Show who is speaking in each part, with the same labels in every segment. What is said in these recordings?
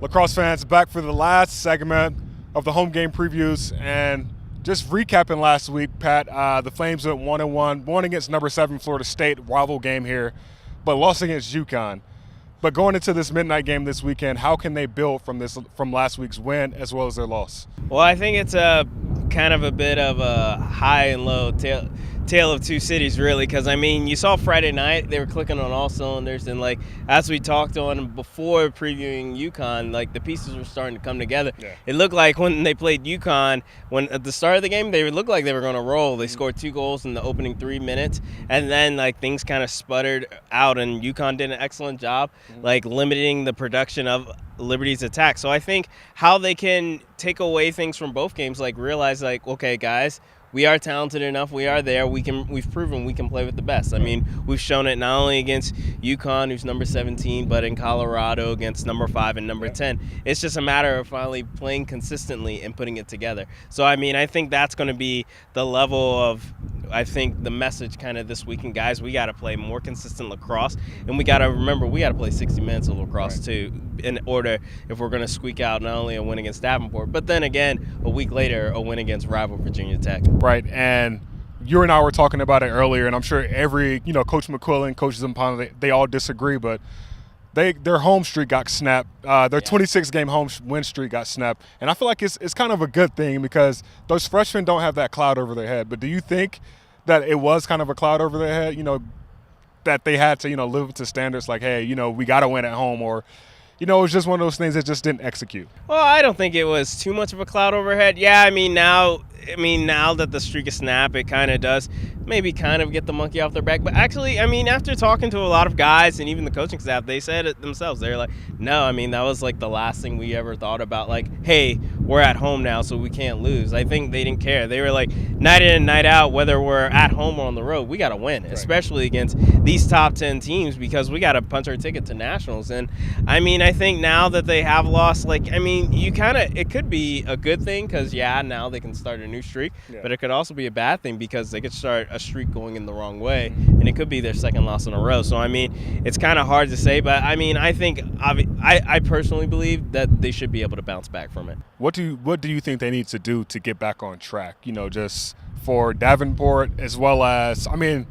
Speaker 1: Lacrosse fans, back for the last segment of the home game previews, and just recapping last week, Pat, the Flames went 1-1, won against number 7 Florida State, rival game here, but lost against UConn. But going into this midnight game this weekend, how can they build from last week's win as well as their loss?
Speaker 2: Well, I think it's a kind of a bit of a high and low tale of two cities, really, because I mean, you saw Friday night they were clicking on all cylinders, and like as we talked on before previewing UConn, like the pieces were starting to come together.
Speaker 1: Yeah.
Speaker 2: It looked like when they played UConn, when at the start of the game they looked like they were going to roll. They scored 2 goals in the opening 3 minutes, and then like things kind of sputtered out, and UConn did an excellent job like limiting the production of Liberty's attack. So I think how they can take away things from both games, like realize like, okay, guys, we are talented enough. We are there. We've proven we can play with the best. I mean, we've shown it not only against UConn, who's number 17, but in Colorado against number 5 and number 10. It's just a matter of finally playing consistently and putting it together. So, I mean, I think that's going to be the level of, I think, the message kind of this weekend. Guys, we got to play more consistent lacrosse, and we got to remember we got to play 60 minutes of lacrosse too, in order if we're going to squeak out not only a win against Davenport, but then again, a week later, a win against rival Virginia Tech.
Speaker 1: Right, and you and I were talking about it earlier, and I'm sure every, Coach McQuillan, Coach Zampano, they all disagree, but their home streak got snapped. Their 26-game home win streak got snapped, and I feel like it's kind of a good thing because those freshmen don't have that cloud over their head. But do you think that it was kind of a cloud over their head, that they had to, live up to standards like, hey, we got to win at home, or it was just one of those things that just didn't execute?
Speaker 2: Well, I don't think it was too much of a cloud overhead. Yeah, I mean, now that the streak is snapped, it kind of does maybe kind of get the monkey off their back. But actually, I mean, after talking to a lot of guys and even the coaching staff, they said it themselves. They're like, no, I mean, that was like the last thing we ever thought about. Like, hey, we're at home now, so we can't lose. I think they didn't care. They were like, night in and night out, whether we're at home or on the road, we got to win, especially against these top 10 teams, because we got to punch our ticket to nationals. And I mean, I think now that they have lost, like, I mean, it could be a good thing because, now they can start a new streak, but it could also be a bad thing because they could start a streak going in the wrong way, and it could be their second loss in a row. So, I mean, it's kind of hard to say, but, I mean, I think I personally believe that they should be able to bounce back from it.
Speaker 1: What do you think they need to do to get back on track, just for Davenport as well as, I mean,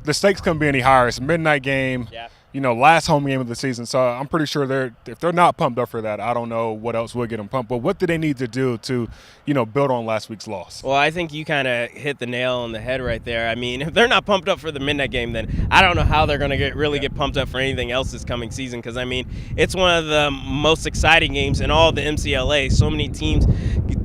Speaker 1: the stakes couldn't be any higher. It's a midnight game.
Speaker 2: Yeah.
Speaker 1: Last home game of the season. So I'm pretty sure if they're not pumped up for that, I don't know what else would get them pumped. But what do they need to do to, build on last week's loss?
Speaker 2: Well, I think you kind of hit the nail on the head right there. I mean, if they're not pumped up for the midnight game, then I don't know how they're going to get pumped up for anything else this coming season, because, I mean, it's one of the most exciting games in all the MCLA. So many teams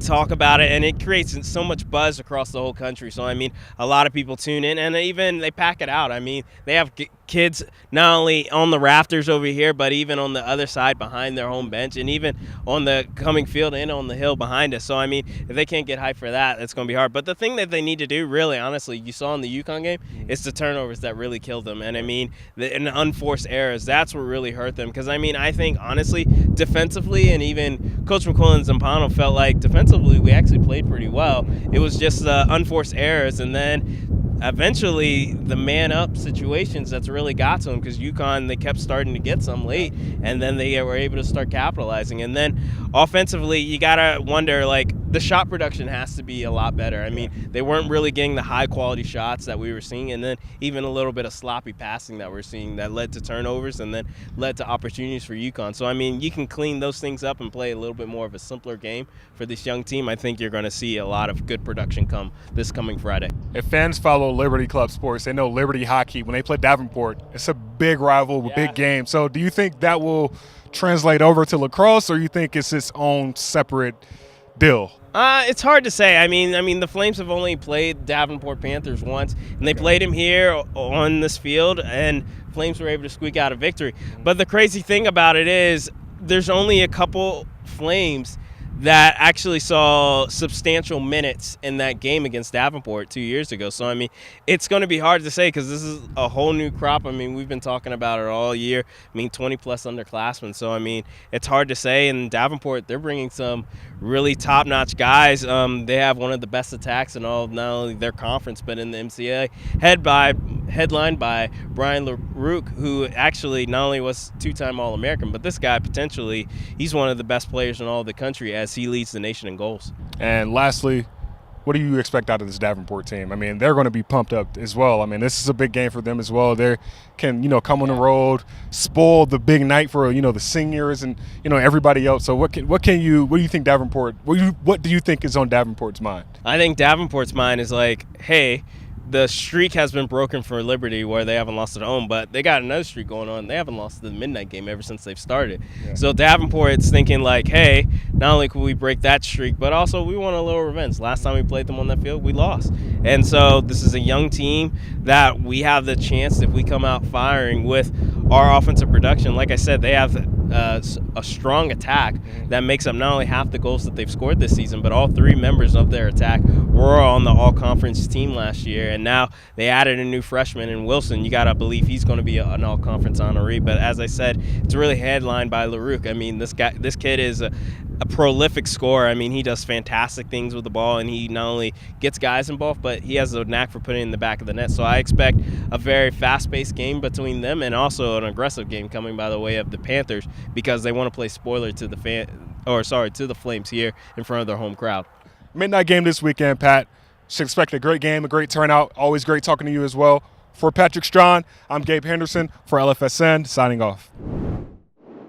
Speaker 2: talk about it, and it creates so much buzz across the whole country. So, I mean, a lot of people tune in, and even they pack it out. I mean, they have kids not only on the rafters over here, but even on the other side behind their home bench, and even on the coming field and on the hill behind us. So, I mean, if they can't get hyped for that, it's going to be hard. But the thing that they need to do, really, honestly, you saw in the UConn game, it's the turnovers that really killed them. And, I mean, the unforced errors, that's what really hurt them. Because, I mean, I think, honestly, defensively, and even Coach McQuillan and Zampano felt like defensively we actually played pretty well. It was just the unforced errors, and then eventually the man-up situations that's really got to them, because UConn, they kept starting to get some late, and then they were able to start capitalizing. And then offensively, you got to wonder, like, the shot production has to be a lot better. I mean, they weren't really getting the high-quality shots that we were seeing, and then even a little bit of sloppy passing that we're seeing that led to turnovers and then led to opportunities for UConn. So, I mean, you can clean those things up and play a little bit more of a simpler game for this young team. I think you're going to see a lot of good production come this coming Friday.
Speaker 1: If fans follow Liberty Club sports, they know Liberty hockey, when they play Davenport, it's a big rival, big game. So do you think that will translate over to lacrosse, or you think it's its own separate deal?
Speaker 2: It's hard to say. I mean, the Flames have only played Davenport Panthers once, and they played him here on this field, and Flames were able to squeak out a victory. But the crazy thing about it is there's only a couple Flames that actually saw substantial minutes in that game against Davenport 2 years ago. So, I mean, it's going to be hard to say because this is a whole new crop. I mean, we've been talking about it all year. I mean, 20-plus underclassmen. So, I mean, it's hard to say. And Davenport, they're bringing some really top-notch guys. They have one of the best attacks in all of not only their conference but in the MCA, head by headlined by Brian LaRouque, who actually not only was two-time All-American, but this guy potentially, he's one of the best players in all of the country as he leads the nation in goals.
Speaker 1: And lastly, what do you expect out of this Davenport team? I mean, they're going to be pumped up as well. I mean, this is a big game for them as well. They can, come on the road, spoil the big night for, the seniors and, everybody else. So what do you think Davenport, what do you think is on Davenport's mind?
Speaker 2: I think Davenport's mind is like, hey, the streak has been broken for Liberty where they haven't lost at home, but they got another streak going on. They haven't lost the midnight game ever since they've started. Yeah. So Davenport's thinking like, hey, not only could we break that streak, but also we want a little revenge. Last time we played them on that field, we lost. And so this is a young team that we have the chance, if we come out firing with our offensive production, like I said, they have a strong attack that makes up not only half the goals that they've scored this season, but all three members of their attack were on the all-conference team last year. And now they added a new freshman in Wilson. You got to believe he's going to be an all-conference honoree. But as I said, it's really headlined by LaRouque. I mean, this kid is a prolific scorer. I mean, he does fantastic things with the ball, and he not only gets guys involved, but he has a knack for putting it in the back of the net. So I expect a very fast-paced game between them and also an aggressive game coming by the way of the Panthers because they want to play spoiler to the to the Flames here in front of their home crowd.
Speaker 1: Midnight game this weekend, Pat. Should expect a great game, a great turnout. Always great talking to you as well. For Patrick Strawn, I'm Gabe Henderson for LFSN, signing off.